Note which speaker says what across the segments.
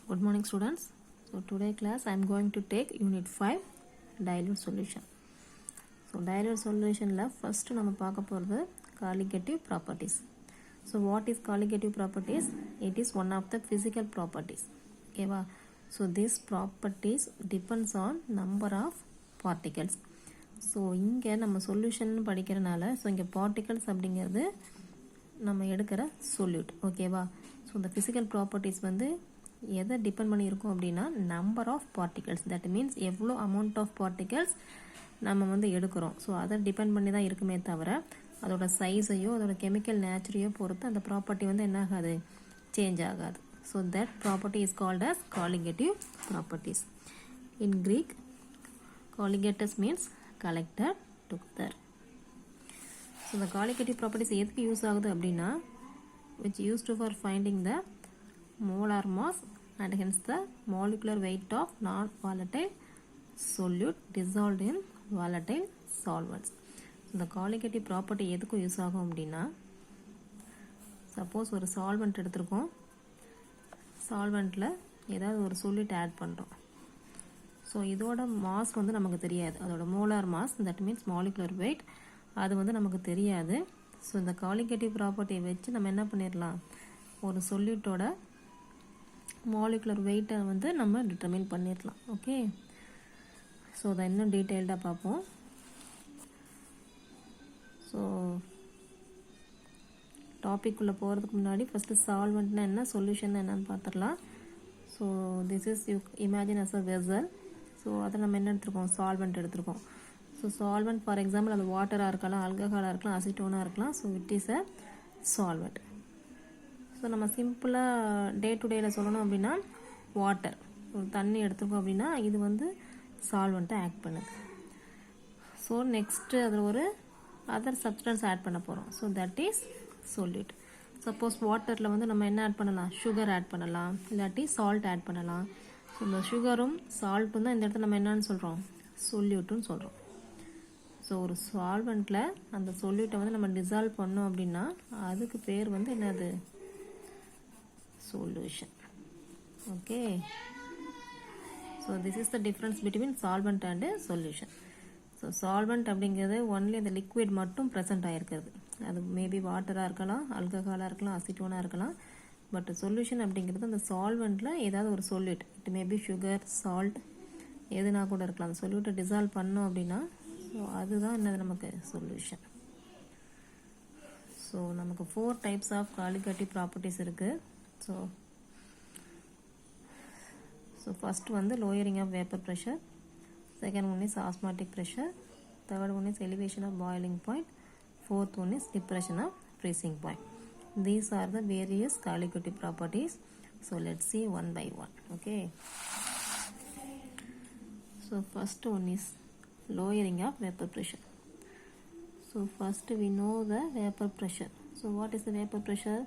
Speaker 1: Good morning students. So today class I am going to take unit 5 dilute solution. So dilute solution la first நம்ம பார்க்க போறது colligative properties. So what is colligative properties? It is one of the physical properties. Okay va? So these properties depends on number of particles. So இங்க நம்ம solution படிக்கிறனால so இங்க particles அப்படிங்கிறது நம்ம எடுக்கிற solute. Okay va? So the physical properties வந்து எதை depend பண்ணியிருக்கோம் அப்படின்னா number of particles, that means எவ்வளோ அமௌண்ட் ஆஃப் பார்ட்டிகல்ஸ் நம்ம வந்து எடுக்கிறோம். ஸோ அதை டிபெண்ட் பண்ணி தான் இருக்குமே தவிர அதோட சைஸையோ அதோட கெமிக்கல் நேச்சரையோ பொறுத்து அந்த ப்ராப்பர்ட்டி வந்து என்ன ஆகாது, சேஞ்ச் ஆகாது. So that property is called as colligative properties. In Greek colligatus means collected together. So இந்த colligative properties எதுக்கு யூஸ் ஆகுது அப்படின்னா which used for finding the molar mass and hence the molecular weight of non-volatile solute dissolved in volatile solvents. இந்த colligative property எதுக்கு use ஆகும் அப்படின்னா suppose ஒரு solvent எடுத்திருக்கோம், சால்வெண்ட்டில் ஏதாவது ஒரு solute ஆட் பண்ணுறோம். ஸோ இதோட மாஸ் வந்து நமக்கு தெரியாது, அதோட molar mass that means molecular wait அது வந்து நமக்கு தெரியாது. ஸோ இந்த colligative ப்ராப்பர்ட்டியை வச்சு நம்ம என்ன பண்ணிடலாம், ஒரு சொல்யூட்டோட மாலிகுலர் வெயிட்டை வந்து நம்ம டிட்டர்மின் பண்ணிடலாம். ஓகே, ஸோ அதை இன்னும் டீட்டெயில்டாக பார்ப்போம். ஸோ டாபிக்குள்ளே போகிறதுக்கு முன்னாடி ஃபஸ்ட்டு சால்வெண்ட்னா என்ன, சொல்யூஷன் என்னன்னு பார்த்துடலாம். So this is you imagine as a vessel. So அதை நம்ம என்ன எடுத்துருக்கோம், சால்வெண்ட் எடுத்துருக்கோம். ஸோ சால்வெண்ட் ஃபார் எக்ஸாம்பிள் அது வாட்டராக இருக்கலாம், ஆல்கஹாலாக இருக்கலாம், அசிட்டோனாக இருக்கலாம். So it is a solvent. So நம்ம சிம்பிளாக டே டு டேயில் சொல்லணும் அப்படின்னா வாட்டர், ஒரு தண்ணி எடுத்துருக்கோம் அப்படின்னா இது வந்து சால்வெண்ட்டை ஆக்ட் பண்ணுது. ஸோ நெக்ஸ்ட்டு அதில் ஒரு அதர் சப்ஸ்டன்ஸ் ஆட் பண்ண போகிறோம். So that is solute. Suppose வாட்டரில் வந்து நம்ம என்ன ஆட் பண்ணலாம், சுகர் ஆட் பண்ணலாம், இல்லாட்டி சால்ட் ஆட் பண்ணலாம். ஸோ இந்த சுகரும் சால்ட்டும் தான் இந்த இடத்துல நம்ம என்னன்னு சொல்கிறோம், சொல்யூட்டுன்னு சொல்கிறோம். ஸோ ஒரு சால்வெண்ட்டில் அந்த சொல்யூட்டை வந்து நம்ம டிசால்வ் பண்ணோம் அப்படின்னா அதுக்கு பேர் வந்து என்னது, solution. Okay, so this is the difference between solvent and solution. So solvent அப்படிங்கிறது only the liquid மட்டும் present ஆயிருக்கிறது. அது மேபி வாட்டராக இருக்கலாம், ஆல்கஹாலாக இருக்கலாம், அசிட்டோனாக இருக்கலாம். பட் சொல்யூஷன் அப்படிங்கிறது அந்த சால்வெண்ட்டில் ஏதாவது ஒரு solute, it maybe sugar, salt எதுனா கூட இருக்கலாம். அந்த சொல்யூட்டை டிசால்வ் பண்ணோம் அப்படின்னா ஸோ அதுதான் என்னது நமக்கு சொல்யூஷன். ஸோ நமக்கு 4 types ஆஃப் colligative ப்ராப்பர்ட்டிஸ் இருக்குது. So first one the lowering of vapor pressure, second one is osmotic pressure, third one is elevation of boiling point, fourth one is depression of freezing point. These are the various colligative properties. So let's see one by one. Okay, so first one is lowering of vapor pressure. So first we know the vapor pressure. So what is the vapor pressure?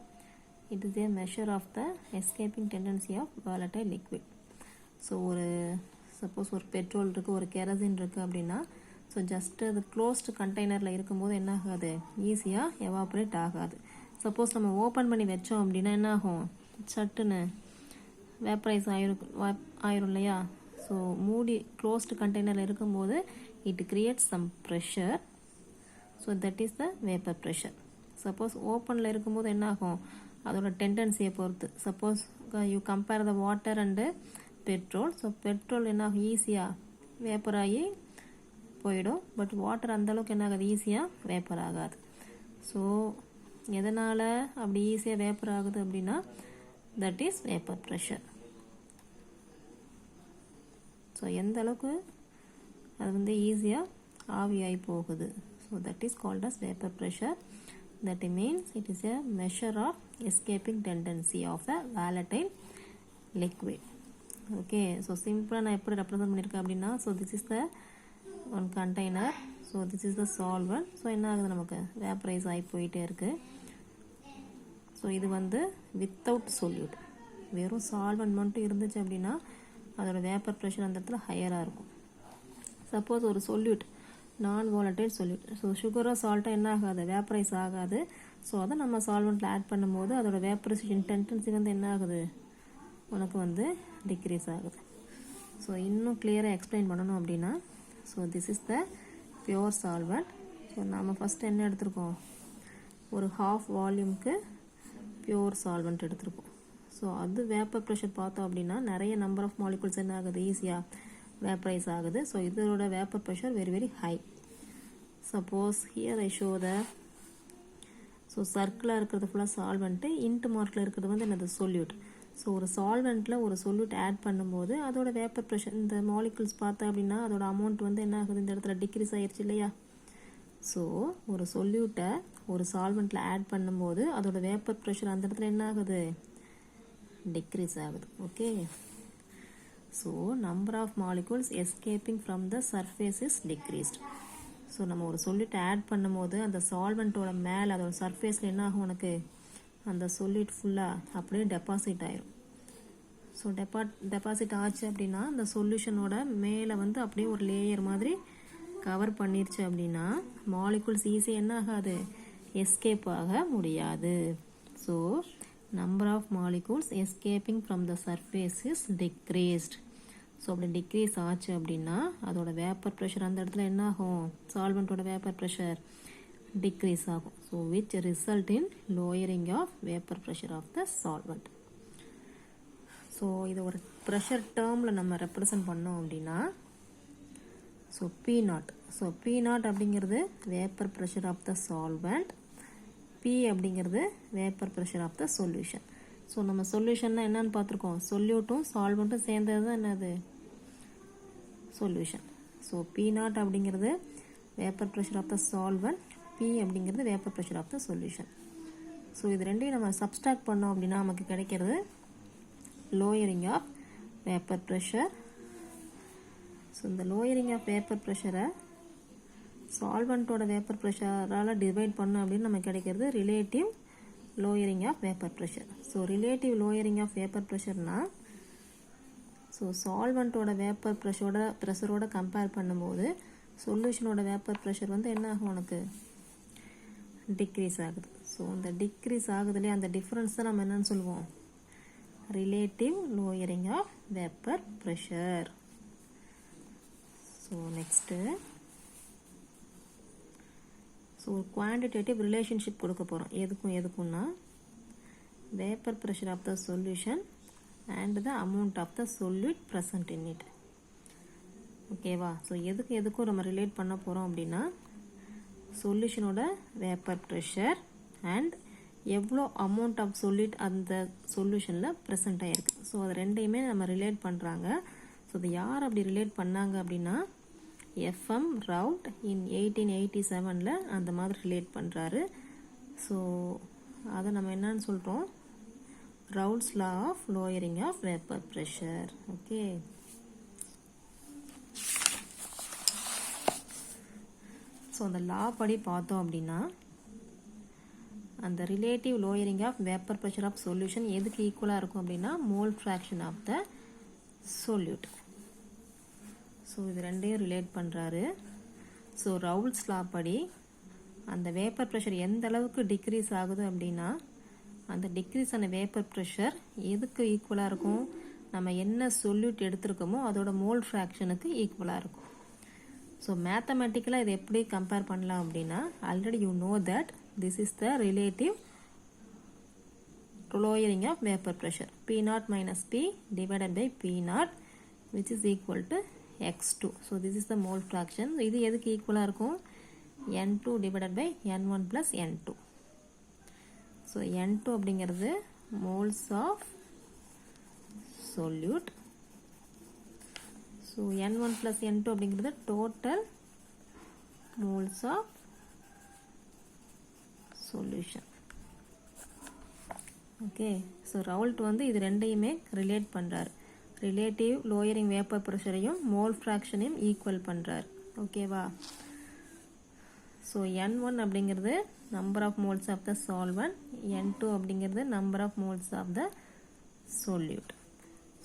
Speaker 1: It is a measure of the escaping tendency of volatile liquid. So ஒரு suppose ஒரு petrol இருக்குது, ஒரு kerosene இருக்குது அப்படின்னா so just அது closed கண்டெய்னரில் இருக்கும்போது என்ன ஆகாது, ஈஸியாக எவாப்ரேட் ஆகாது. சப்போஸ் நம்ம ஓப்பன் பண்ணி வச்சோம் அப்படின்னா என்ன ஆகும், சட்டுன்னு வேப்பரைஸ் ஆயிரும் இல்லையா. ஸோ மூடி க்ளோஸ்டு கண்டெய்னரில் இருக்கும்போது it creates some pressure. So that is the vapour pressure. Suppose ஓப்பனில் இருக்கும்போது என்ன ஆகும், அதோட டெண்டன்சியை பொறுத்து. Suppose you compare the water and petrol. So petrol என்ன ஆகும், ஈஸியாக வேப்பர் ஆகி போயிடும். பட் வாட்டர் அந்தளவுக்கு என்ன ஆகாது, ஈஸியாக வேப்பர் ஆகாது. ஸோ எதனால் அப்படி ஈஸியாக வேப்பர் ஆகுது அப்படின்னா that is vapour pressure. So எந்த அளவுக்கு அது வந்து ஈஸியாக ஆவியாகி போகுது. So that is called as vapour pressure. That means it is a measure of escaping tendency of a volatile liquid. Okay, so simple நான் எப்படி represent பண்ணியிருக்கேன் அப்படின்னா so this is the one container, so this is the solvent. So என்ன ஆகுது, நமக்கு vaporise ஆகி போயிட்டே இருக்கு. ஸோ இது வந்து வித்தவுட் சொல்யூட், வெறும் சால்வெண்ட் மட்டும் இருந்துச்சு அப்படின்னா அதோட வேப்பர் ப்ரெஷர் அந்த இடத்துல ஹையராக இருக்கும். சப்போஸ் ஒரு solute non volatile solute, so சுகரோ சால்ட்டோ என்ன ஆகாது, வேப்பரைஸ் ஆகாது. ஸோ அதை நம்ம சால்வெண்ட்டில் ஆட் பண்ணும்போது அதோட வேப்பரைசேஷன் டெண்டன்சி வந்து என்ன ஆகுது, உனக்கு வந்து டிக்ரீஸ் ஆகுது. ஸோ இன்னும் கிளியராக எக்ஸ்பிளைன் பண்ணணும் அப்படின்னா, so this is the pure solvent. So நம்ம ஃபஸ்ட்டு என்ன எடுத்திருக்கோம், ஒரு ஹாஃப் வால்யூம்க்கு பியோர் சால்வெண்ட் எடுத்திருக்கோம். ஸோ அது வேப்பர் ப்ரெஷர் பார்த்தோம் அப்படின்னா நிறைய நம்பர் ஆஃப் மாலிகுல்ஸ் என்ன ஆகுது, ஈஸியாக வேப்பரைஸ் ஆகுது. ஸோ இதோட vapour pressure very very high. Suppose here I show the, so சர்க்கிளாக இருக்கிறது ஃபுல்லாக சால்வெண்ட்டு, இன்ட்டு மார்க்கில் இருக்கிறது வந்து என்னது சொல்யூட். ஸோ ஒரு சால்வெண்ட்டில் ஒரு சொல்யூட் ஆட் பண்ணும்போது அதோட வேப்பர் ப்ரெஷர், இந்த மாலிகுல்ஸ் பார்த்தா அப்படின்னா அதோட அமௌண்ட் வந்து என்ன ஆகுது, இந்த இடத்துல டிக்ரீஸ் ஆகிடுச்சு இல்லையா. ஸோ ஒரு சொல்யூட்டை ஒரு சால்வெண்ட்டில் ஆட் பண்ணும்போது அதோட வேப்பர் ப்ரெஷர் அந்த இடத்துல என்ன ஆகுது, டிக்ரீஸ் ஆகுது. Okay. So number of molecules escaping from the surface is decreased. So நம்ம ஒரு சொல்யூட்டை ஆட் பண்ணும்போது அந்த சால்வெண்ட்டோட மேலே அதோட சர்ஃபேஸில் என்ன ஆகும், உனக்கு அந்த சொல்யூட் ஃபுல்லாக அப்படியே டெபாசிட் ஆயிரும். ஸோ டெபாசிட் ஆச்சு அப்படின்னா அந்த சொல்யூஷனோட மேலே வந்து அப்படியே ஒரு லேயர் மாதிரி கவர் பண்ணிருச்சு அப்படின்னா மாலிகுல்ஸ் ஈஸியாக என்ன ஆகாது, எஸ்கேப் ஆக முடியாது. So number of molecules escaping from the surface is decreased. So அப்படி டிக்ரீஸ் ஆச்சு அப்படின்னா அதோட வேப்பர் ப்ரெஷர் அந்த இடத்துல என்ன ஆகும், சால்வெண்ட்டோட வேப்பர் ப்ரெஷர் டிக்ரீஸ் ஆகும். So which result in lowering of vapour pressure of the solvent. So இதை ஒரு ப்ரெஷர் டேர்மில் நம்ம ரெப்ரசன்ட் பண்ணோம் அப்படின்னா, ஸோ P0. ஸோ P0 அப்படிங்கிறது vapour pressure of the solvent, P அப்படிங்கிறது vapour pressure of the solution. So நம்ம சொல்யூஷன்னா என்னன்னு பார்த்துருக்கோம், சொல்யூட்டும் சால்வெண்ட்டும் சேர்ந்தது தான் என்னது, சொல்யூஷன். ஸோ P0 அப்படிங்கிறது vapour pressure of the solvent, P அப்படிங்கிறது vapour pressure of the solution. So இது ரெண்டையும் நம்ம சப்ஸ்ட்ராக்ட் பண்ணோம் அப்படின்னா நமக்கு கிடைக்கிறது lowering of vapour pressure. So இந்த லோயரிங் ஆஃப் வேப்பர் ப்ரெஷரை சால்வெண்ட்டோட வேப்பர் ப்ரெஷரால் டிவைட் பண்ணோம் அப்படின்னு நமக்கு கிடைக்கிறது relative lowering of vapour pressure. So relative lowering of vapour ப்ரெஷர்னா, ஸோ சால்வெண்ட்டோட வேப்பர் ப்ரெஷரோட கம்பேர் பண்ணும்போது சொல்யூஷனோட வேப்பர் ப்ரெஷர் வந்து என்ன ஆகும், உனக்கு டிக்ரீஸ் ஆகுது. ஸோ அந்த டிக்ரீஸ் ஆகுதுலேயே அந்த டிஃப்ரென்ஸ் தான் நம்ம என்னன்னு சொல்லுவோம், relative lowering of vapour pressure. So next, so quantitative relationship கொடுக்க போகிறோம். எதுக்கும்னா vapour pressure of the solution and the amount of the solute present in it. ஓகேவா. ஸோ எதுக்கும் நம்ம ரிலேட் பண்ண போகிறோம் அப்படின்னா சொல்யூஷனோட வேப்பர் ப்ரெஷர் அண்ட் எவ்வளோ அமௌண்ட் ஆஃப் சொல்யூட் அந்த சொல்யூஷனில் ப்ரெசென்ட் ஆகிருக்கு. ஸோ அது ரெண்டையுமே நம்ம ரிலேட் பண்ணுறாங்க. ஸோ அது யார் அப்படி ரிலேட் பண்ணாங்க அப்படின்னா எஃப்எம் ரவுட் இன் 1887 அந்த மாதிரி ரிலேட் பண்ணுறாரு. ஸோ அதை நம்ம என்னன்னு சொல்கிறோம், Raoult's law of lowering of vapour pressure. Okay. So அந்த லா படி பார்த்தோம் அப்படின்னா அந்த relative lowering of vapour pressure of solution எதுக்கு ஈக்குவலாக இருக்கும் அப்படின்னா mole fraction of the solute. So இது ரெண்டையும் ரிலேட் பண்ணுறாரு. ஸோ ரவுல்ஸ் லா படி அந்த வேப்பர் ப்ரெஷர் எந்த அளவுக்கு டிக்ரீஸ் ஆகுது அப்படின்னா அந்த டிக்ரீஸ் ஆன வேப்பர் ப்ரெஷர் எதுக்கு ஈக்குவலாக இருக்கும், நம்ம என்ன சொல்யூட் எடுத்திருக்கோமோ அதோட மோல் ஃப்ராக்ஷனுக்கு ஈக்குவலாக இருக்கும். ஸோ மேத்தமெட்டிக்கலாக இதை எப்படி கம்பேர் பண்ணலாம் அப்படின்னா already you know that this is the relative lowering of vapor pressure. P0 minus P divided by P0 which is equal to X2. So this is the mole fraction. இது எதுக்கு ஈக்குவலாக இருக்கும், N2 divided by N1 plus N2. So N2 அப்படிங்கிறது moles of solute. So N1 plus N2 அப்படிங்கிறது total moles of solution. ஓகே. ஸோ ரவுல்ட் வந்து இது ரெண்டையுமே ரிலேட் பண்ணுறாரு. ரிலேட்டிவ் லோயரிங் வேப்பர் ப்ரெஷரையும் மோல் ஃப்ராக்ஷனையும் ஈக்குவல் பண்ணுறாரு. ஓகேவா. ஸோ N1 அப்படிங்கிறது number of moles of the solvent, N2 அப்படிங்கிறது number of moles of the solute.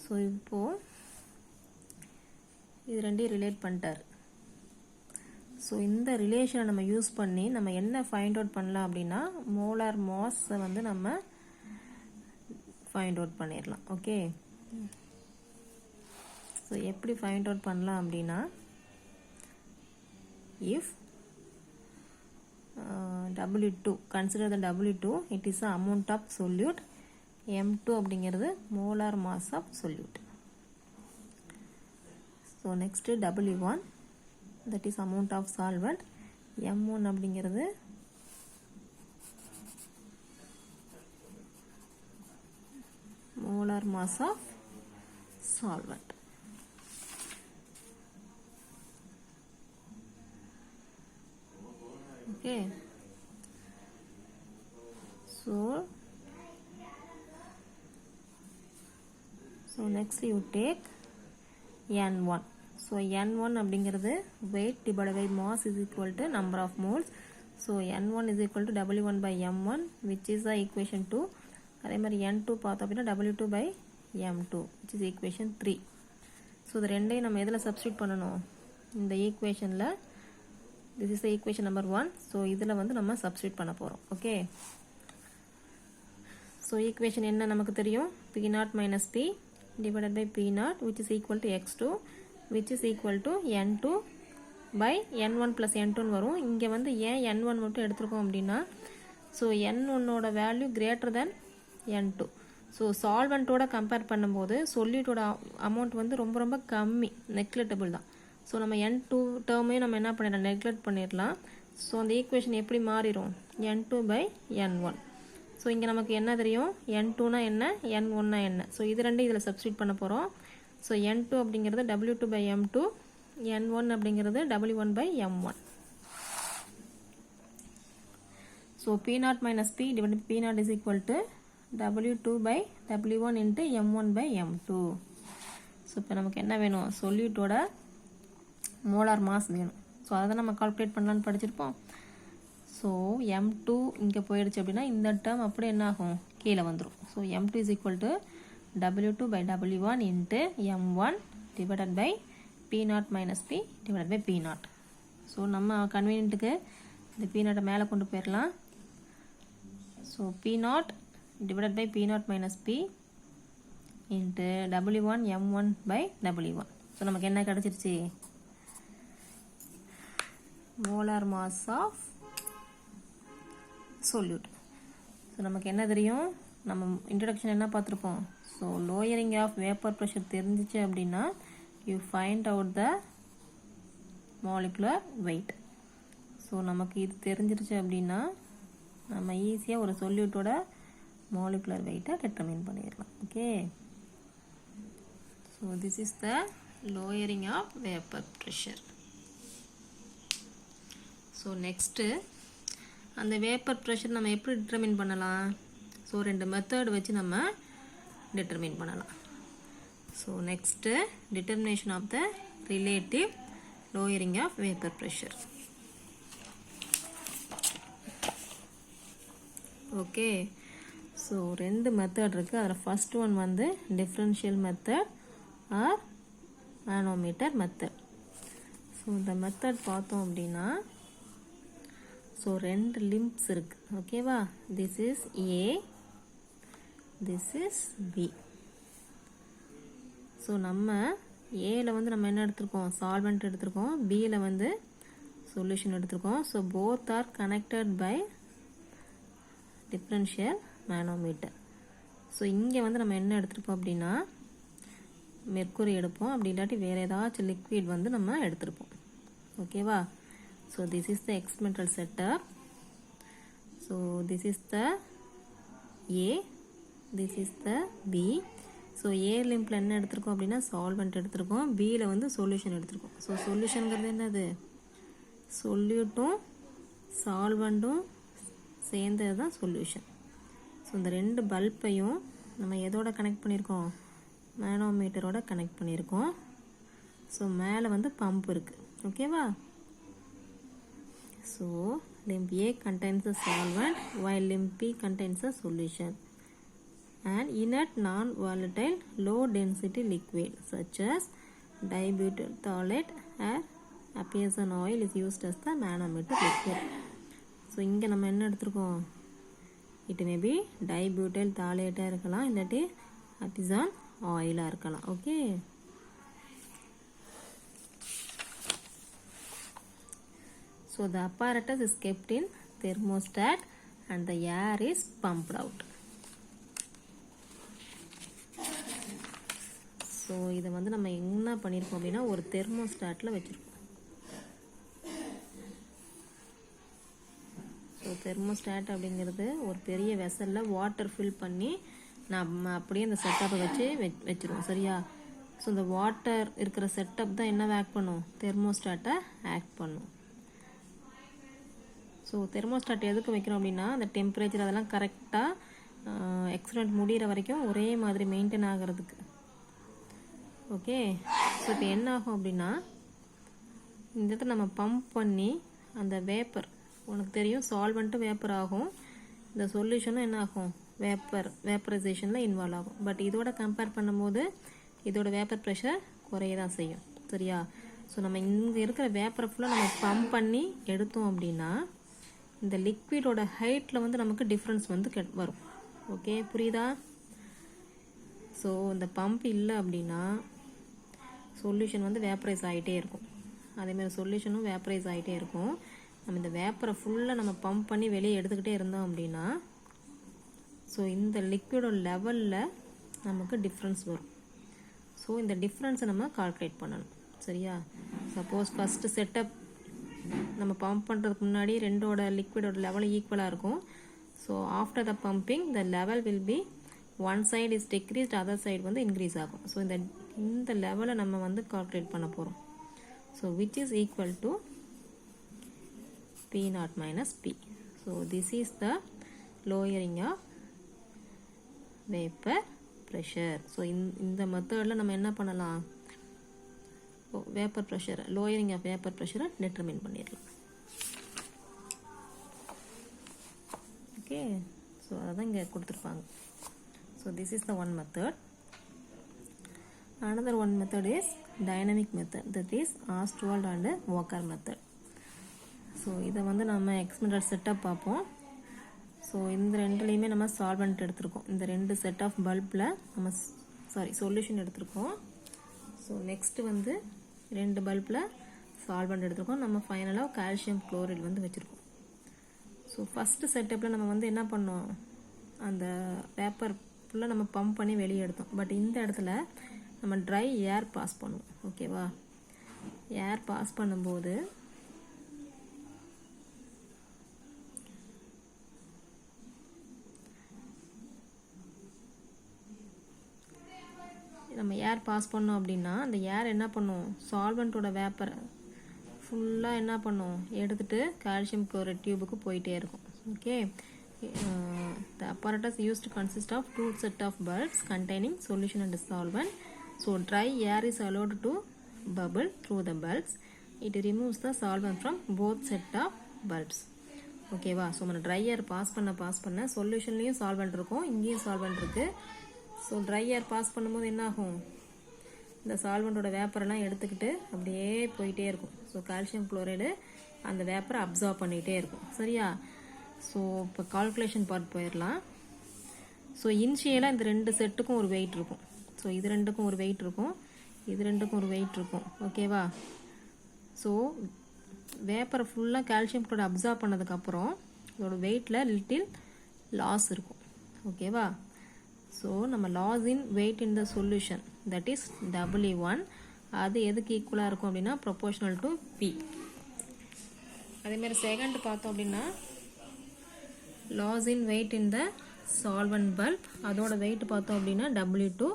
Speaker 1: So இப்போது இது ரெண்டையும் ரிலேட் பண்ணிட்டார். ஸோ இந்த ரிலேஷனை நம்ம யூஸ் பண்ணி நம்ம என்ன ஃபைண்ட் அவுட் பண்ணலாம் அப்படின்னா மோலார் மாஸை வந்து நம்ம ஃபைண்ட் அவுட் பண்ணிடலாம். ஓகே. ஸோ எப்படி ஃபைண்ட் அவுட் பண்ணலாம் அப்படின்னா, if W2, consider the W2, it is the amount of solute, M2 அப்படிங்கிறது molar mass of solute. So next W1, that is amount of solvent, M1 அப்படிங்கிறது molar mass of solvent. Okay, so next you take N1. So N1 அப்படிங்கிறது weight divided by mass is equal to number of moles. So N1 is equal to W1 by M1, which is the equation 2. அதே மாதிரி N2 பார்த்தோம் அப்படின்னா W2 by M2, which is equation 3. So இது ரெண்டையும் நம்ம எதில் substitute பண்ணணும், இந்த ஈக்குவேஷனில். This is the equation number 1. So இதில் வந்து நம்ம சப்ஸ்டியூட் பண்ண போகிறோம். ஓகே, ஸோ ஈக்குவேஷன் என்ன நமக்கு தெரியும், P0 minus P divided by P0, which is equal to X2, which is equal to N2 by N1 plus N2 வரும். இங்கே வந்து ஏன் N1 மட்டும் எடுத்துருக்கோம் அப்படின்னா, ஸோ N1ஓட value greater than N2. So சால்வெண்ட்டோட கம்பேர் பண்ணும்போது சொல்யூட்டோட அமௌண்ட் வந்து ரொம்ப ரொம்ப கம்மி, நெக்லெக்டபிள் தான். ஸோ நம்ம N2 டேர்மையும் நம்ம என்ன பண்ணிடலாம், நெக்லெக்ட் பண்ணிடலாம். ஸோ அந்த ஈக்குவேஷன் எப்படி மாறிடும், N2 by N1. ஸோ இங்கே நமக்கு என்ன தெரியும், N2னா என்ன, N1னா என்ன. ஸோ இது ரெண்டு இதில் சப்ஸ்டியூட் பண்ண போகிறோம். ஸோ N2 அப்படிங்கிறது W2 by M2, N1 அப்படிங்கிறது W1 by M1. So P0 minus P divided by P0 is equal to W2 by W1 into M1 by M2. So இப்போ நமக்கு என்ன வேணும், சொல்யூட்டோட மோலார் மாஸ் வேணும். ஸோ அதை நம்ம கால்குலேட் பண்ணலான்னு படிச்சிருப்போம். ஸோ M2 இங்கே போயிடுச்சு அப்படின்னா இந்த டேர்ம் அப்படி என்ன ஆகும், கீழே வந்துடும். So M2 is equal to W2 by W1 into M1 divided by P0 minus P divided by P0. So நம்ம கன்வீனியன்ட்டுக்கு இந்த P0 மேலே கொண்டு போயிடலாம். So P0 divided by P0 minus P into W1 M1 by W1. So நமக்கு என்ன கிடச்சிருச்சு, molar mass of solute. ஸோ நமக்கு என்ன தெரியும், நம்ம இன்ட்ரடக்ஷன் என்ன பார்த்துருப்போம். So lowering of vapour pressure தெரிஞ்சிச்சு அப்படின்னா you find out the molecular weight. So நமக்கு இது தெரிஞ்சிருச்சு அப்படின்னா நம்ம ஈஸியாக ஒரு சொல்யூட்டோட மாலிகுலர் வெயிட்டை டிட்டர்மின் பண்ணிடலாம். Okay, so this is the lowering of vapour pressure. So next அந்த வேப்பர் ப்ரெஷர் நம்ம எப்படி டிட்டர்மின் பண்ணலாம். ஸோ ரெண்டு மெத்தட் வச்சு நம்ம டிட்டர்மின் பண்ணலாம். So next determination of the relative lowering of vapour pressure. Okay, so ரெண்டு மெத்தட் இருக்குது. அதில் ஃபஸ்ட் ஒன் வந்து differential method or manometer method. So இந்த மெத்தட் பார்த்தோம் அப்படின்னா ஸோ ரெண்டு லிம்ப்ஸ் இருக்குது. ஓகேவா, this is A, this is B. So நம்ம ஏல வந்து நம்ம என்ன எடுத்திருக்கோம், சால்வெண்ட் எடுத்திருக்கோம். பியில் வந்து சொல்யூஷன் எடுத்திருக்கோம். So both are connected by differential manometer. So இங்கே வந்து நம்ம என்ன எடுத்திருப்போம் அப்படின்னா மெர்க்குரி எடுப்போம், அப்படி இல்லாட்டி வேறு ஏதாச்சும் லிக்விட் வந்து நம்ம எடுத்திருப்போம். ஓகேவா, so this is the experimental setup. So this is the A, this is the B. So A லிம்பில் என்ன எடுத்திருக்கோம் அப்படின்னா சால்வெண்ட் எடுத்திருக்கோம், பியில் வந்து சொல்யூஷன் எடுத்திருக்கோம். ஸோ சொல்யூஷனுங்கிறது என்னது, சொல்யூட்டும் சால்வெண்ட்டும் சேர்ந்தது தான் சொல்யூஷன். ஸோ இந்த ரெண்டு பல்பையும் நம்ம எதோட கனெக்ட் பண்ணியிருக்கோம், மேனோமீட்டரோட கனெக்ட் பண்ணியிருக்கோம். ஸோ மேலே வந்து பம்ப் இருக்குது. ஓகேவா, so limb A contains a solvent while limb B contains a solution. An inert non-volatile low density liquid such as dibutyl phthalate or apazan oil is used as the manometer liquid. So இங்கே நம்ம என்ன எடுத்திருக்கோம், it may be டைபியூட்டைல் தாலேட்டாக இருக்கலாம், இல்லாட்டி அபிசான் ஆயிலாக இருக்கலாம். Okay, so the apparatus is kept in thermostat and the air is pumped out. So இதை வந்து நம்ம என்ன பண்ணியிருக்கோம் அப்படின்னா ஒரு தெர்மோஸ்டாட்டில் வச்சுருக்கோம். ஸோ தெர்மோஸ்டாட் அப்படிங்கிறது ஒரு பெரிய வெசலில் வாட்டர் ஃபில் பண்ணி நம்ம அப்படியே அந்த செட்டப்பை வச்சுருவோம். சரியா? ஸோ இந்த வாட்டர் இருக்கிற செட்டப் தான் என்ன ஆக்ட் பண்ணும்? தெர்மோஸ்டாட்டை ஆக்ட் பண்ணும். ஸோ தெர்மோஸ்டாட் எதுக்கு வைக்கிறோம் அப்படின்னா அந்த டெம்பரேச்சர் அதெல்லாம் கரெக்டாக எக்ஸ்பெரிமெண்ட் முடிகிற வரைக்கும் ஒரே மாதிரி மெயின்டைன் ஆகிறதுக்கு. ஓகே, ஸோ இப்போ என்ன ஆகும் அப்படின்னா இந்த இடத்துல நம்ம பம்ப் பண்ணி அந்த வேப்பர், உனக்கு தெரியும் சால்வெண்ட்டும் வேப்பர் ஆகும், இந்த சொல்யூஷனும் என்ன ஆகும்? வேப்பரைசேஷனில் இன்வால்வ் ஆகும். பட் இதோட கம்பேர் பண்ணும்போது இதோட வேப்பர் ப்ரெஷர் குறைய தான் செய்யும். சரியா? ஸோ நம்ம இங்கே இருக்கிற வேப்பரை ஃபுல்லாக நம்ம பம்ப் பண்ணி எடுத்தோம் அப்படின்னா இந்த லிக்விடோட ஹைட்டில் வந்து நமக்கு டிஃப்ரென்ஸ் வந்து வரும். ஓகே, புரியுதா? ஸோ இந்த பம்ப் இல்லை அப்படின்னா சொல்யூஷன் வந்து வேப்பரைஸ் ஆகிட்டே இருக்கும். அதேமாதிரி சொல்யூஷனும் வேப்பரைஸ் ஆகிட்டே இருக்கும். நம்ம இந்த வேப்பரை ஃபுல்லாக நம்ம பம்ப் பண்ணி வெளியே எடுத்துக்கிட்டே இருந்தோம் அப்படின்னா ஸோ இந்த லிக்விடோட லெவலில் நமக்கு டிஃப்ரென்ஸ் வரும். ஸோ இந்த டிஃப்ரென்ஸை நம்ம கால்குலேட் பண்ணணும். சரியா? சப்போஸ் ஃபஸ்ட்டு செட்டப் நம்ம பம்ப் பண்ணுறதுக்கு முன்னாடி ரெண்டோட லிக்விடோட லெவலும் ஈக்குவலாக இருக்கும். So after the pumping the level will be one side is decreased, other side வந்து இன்க்ரீஸ் ஆகும். ஸோ இந்த லெவலை நம்ம வந்து கால்குலேட் பண்ண போகிறோம். So which is equal to P0 minus P. So this is the lowering of vapor pressure. So இந்த மெத்தடில் நம்ம என்ன பண்ணலாம்? Vapour pressure, lowering of vapour ப்ரெஷரை டிட்டர்மின் பண்ணிடலாம். ஓகே, ஸோ அதான் இங்கே கொடுத்துருப்பாங்க. So this is the one method. Another one method is dynamic method, that is Ostwald and Walker method. So இதை வந்து நம்ம எக்ஸ்பெரிமெண்டல் செட்டப் பார்ப்போம். ஸோ இந்த ரெண்டுலேயுமே நம்ம சால்வெண்ட் எடுத்திருக்கோம். இந்த ரெண்டு செட் ஆஃப் பல்பில் நம்ம சொல்யூஷன் எடுத்திருக்கோம். ஸோ நெக்ஸ்ட்டு வந்து ரெண்டு பல்பில் சால்வெண்ட் எடுத்திருக்கோம். நம்ம ஃபைனலாக கால்சியம் குளோரைடு வந்து வச்சுருக்கோம். ஸோ ஃபஸ்ட்டு செட்டப்பில் நம்ம வந்து என்ன பண்ணோம்? அந்த பேப்பர் ஃபுல்லாக நம்ம பம்ப் பண்ணி வெளியே எடுத்தோம். பட் இந்த இடத்துல நம்ம ட்ரை ஏர் பாஸ் பண்ணுவோம். ஓகேவா? ஏர் பாஸ் பண்ணும்போது நம்ம ஏர் பாஸ் பண்ணோம் அப்படின்னா அந்த ஏர் என்ன பண்ணும்? சால்வெண்ட்டோட வேப்பரை ஃபுல்லாக என்ன பண்ணும்? எடுத்துகிட்டு கால்சியம் குளோரைட் டியூபுக்கு போயிட்டே இருக்கும். Okay, the apparatus used consists of two set of bulbs containing solution and solvent. So dry air is allowed to bubble through the bulbs. It removes the solvent from both set of bulbs. ஓகேவா? So நம்ம try ஏர் pass பண்ண சொல்யூஷன்லேயும் solvent இருக்கும், இங்கேயும் solvent இருக்குது. So try ஏர் pass பண்ணும்போது என்ன ஆகும்? இந்த சால்வெண்ட்டோட வேப்பரெல்லாம் எடுத்துக்கிட்டு அப்படியே போயிட்டே இருக்கும். ஸோ கால்சியம் குளோரைடு அந்த வேப்பரை அப்சார்ப் பண்ணிகிட்டே இருக்கும். சரியா? ஸோ இப்போ கால்குலேஷன் பார்ட் போயிடலாம். ஸோ இனிஷியலாக இந்த ரெண்டு செட்டுக்கும் ஒரு வெயிட் இருக்கும். ஸோ இது ரெண்டுக்கும் ஒரு வெயிட் இருக்கும், இது ரெண்டுக்கும் ஒரு வெயிட் இருக்கும். ஓகேவா? ஸோ வேப்பரை ஃபுல்லாக கால்சியம் குளோரைடு அப்சார்ப் பண்ணதுக்கப்புறம் இதோட வெயிட்டில் லிட்டில் லாஸ் இருக்கும். ஓகேவா? ஸோ நம்ம loss in weight in the solution, that is W1, அது எதுக்கு ஈக்குவலாக இருக்கும் அப்படின்னா ப்ரொபோர்ஷனல் டு P. அதேமாதிரி செகண்ட் பார்த்தோம் அப்படின்னா loss in weight in the solvent bulb, அதோட வெயிட் பார்த்தோம் அப்படின்னா W2.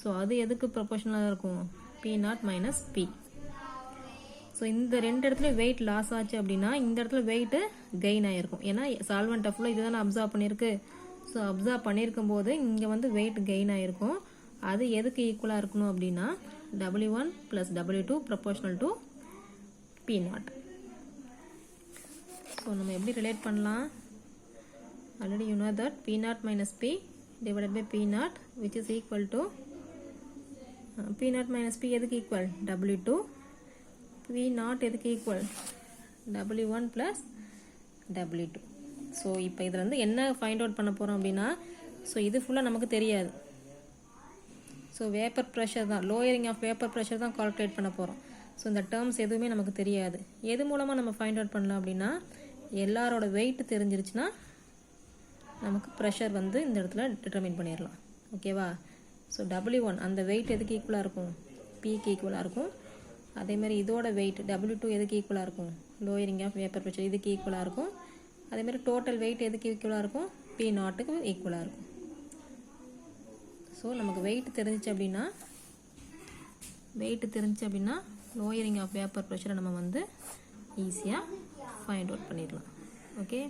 Speaker 1: ஸோ அது எதுக்கு ப்ரொபோர்ஷனலாக இருக்கும்? P0 minus P. ஸோ இந்த ரெண்டு இடத்துல வெயிட் லாஸ் ஆச்சு அப்படின்னா இந்த இடத்துல வெயிட்டு கெயின் ஆகிருக்கும். ஏன்னா சால்வெண்ட் ஃபுல்லாக இதுதானே அப்சார்ப் பண்ணியிருக்கு. ஸோ அப்சார்ப் பண்ணியிருக்கும் போது இங்கே வந்து வெயிட் கெயின் ஆகிருக்கும். அது எதுக்கு ஈக்குவலாக இருக்கணும் அப்படின்னா W1 plus W2 proportional to P0. So நம்ம எப்படி ரிலேட் பண்ணலாம்? Already you know that P0 minus P divided by P0 which is equal to P0 minus P எதுக்கு ஈக்குவல்? W2. P0 எதுக்கு equal? W1 plus W2. So இப்போ இதில் வந்து என்ன find out பண்ண போகிறோம் அப்படின்னா, ஸோ இது ஃபுல்லாக நமக்கு தெரியாது. ஸோ வேப்பர் ப்ரெஷர் தான், லோயரிங் ஆஃப் வேப்பர் ப்ரெஷர் தான் கால்குலேட் பண்ண போகிறோம். ஸோ இந்த டேர்ம்ஸ் எதுவுமே நமக்கு தெரியாது. எது மூலமாக நம்ம ஃபைண்ட் அவுட் பண்ணலாம் அப்படின்னா, எல்லாரோட வெயிட் தெரிஞ்சிருச்சுன்னா நமக்கு ப்ரெஷர் வந்து இந்த இடத்துல டிட்டர்மின் பண்ணிடலாம். ஓகேவா? ஸோ W1 அந்த வெயிட் எதுக்கு ஈக்குவலாக இருக்கும்? Pக்கு ஈக்குவலாக இருக்கும். அதேமாதிரி இதோட வெயிட் W2 எதுக்கு ஈக்குவலாக இருக்கும்? லோயரிங் ஆஃப் வேப்பர் ப்ரெஷர் இதுக்கு ஈக்குவலாக இருக்கும். அதேமாதிரி டோட்டல் வெயிட் எதுக்கு ஈக்குவலாக இருக்கும்? P0க்கு ஈக்குவலாக இருக்கும். ஸோ நமக்கு வெயிட் தெரிஞ்சிச்சு அப்படின்னா லோயரிங் ஆஃப் வேப்பர் ப்ரெஷரை நம்ம வந்து ஈஸியாக ஃபைண்ட் அவுட் பண்ணிடலாம். Okay,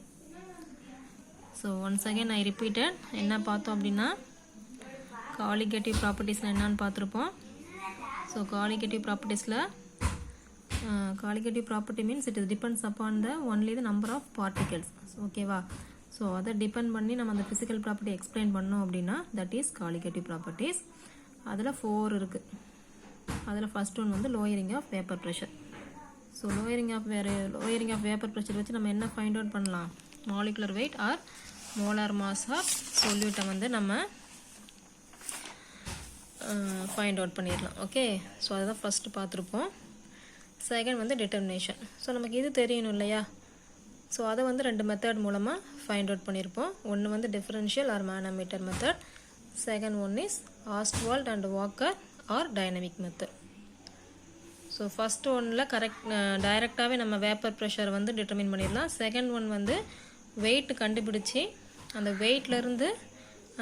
Speaker 1: so once again I repeated. என்ன பார்த்தோம் அப்படின்னா, காலிகேட்டிவ் ப்ராப்பர்ட்டிஸில் என்னன்னு பார்த்துருப்போம். So colligative property means it is depends upon only the number of particles. ஓகேவா? ஸோ அதை டிபெண்ட் பண்ணி நம்ம அந்த ஃபிசிக்கல் ப்ராப்பர்ட்டி எக்ஸ்பிளைன் பண்ணோம் அப்படின்னா தட் இஸ் காலிகேட்டிவ் ப்ராப்பர்ட்டிஸ். அதில் 4 இருக்குது. அதில் ஃபர்ஸ்ட் ஒன் வந்து lowering of vapour pressure. So lowering of vapour pressure வச்சு நம்ம என்ன ஃபைண்ட் அவுட் பண்ணலாம்? Molecular weight or molar mass of சொல்யூட்டை வந்து நம்ம ஃபைண்ட் அவுட் பண்ணிடலாம். ஓகே, ஸோ அதுதான் ஃபஸ்ட்டு பார்த்துருப்போம். செகண்ட் வந்து டிட்டர்மினேஷன். ஸோ நமக்கு இது தெரியணும் இல்லையா? ஸோ அதை வந்து 2 மெத்தட் மூலமாக ஃபைண்ட் அவுட் பண்ணியிருப்போம். ஒன்று வந்து differential or manometer method. Second one is Ostwald and Walker or dynamic method. So first ஒன்னில் டைரெக்டாகவே நம்ம வேப்பர் ப்ரெஷர் வந்து டிட்டர்மின் பண்ணிடலாம். செகண்ட் ஒன் வந்து வெயிட் கண்டுபிடிச்சி அந்த வெயிட்லேருந்து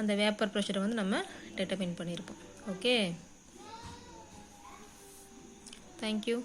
Speaker 1: அந்த வேப்பர் ப்ரெஷரை வந்து நம்ம டிட்டர்மின் பண்ணியிருப்போம். Okay, thank you.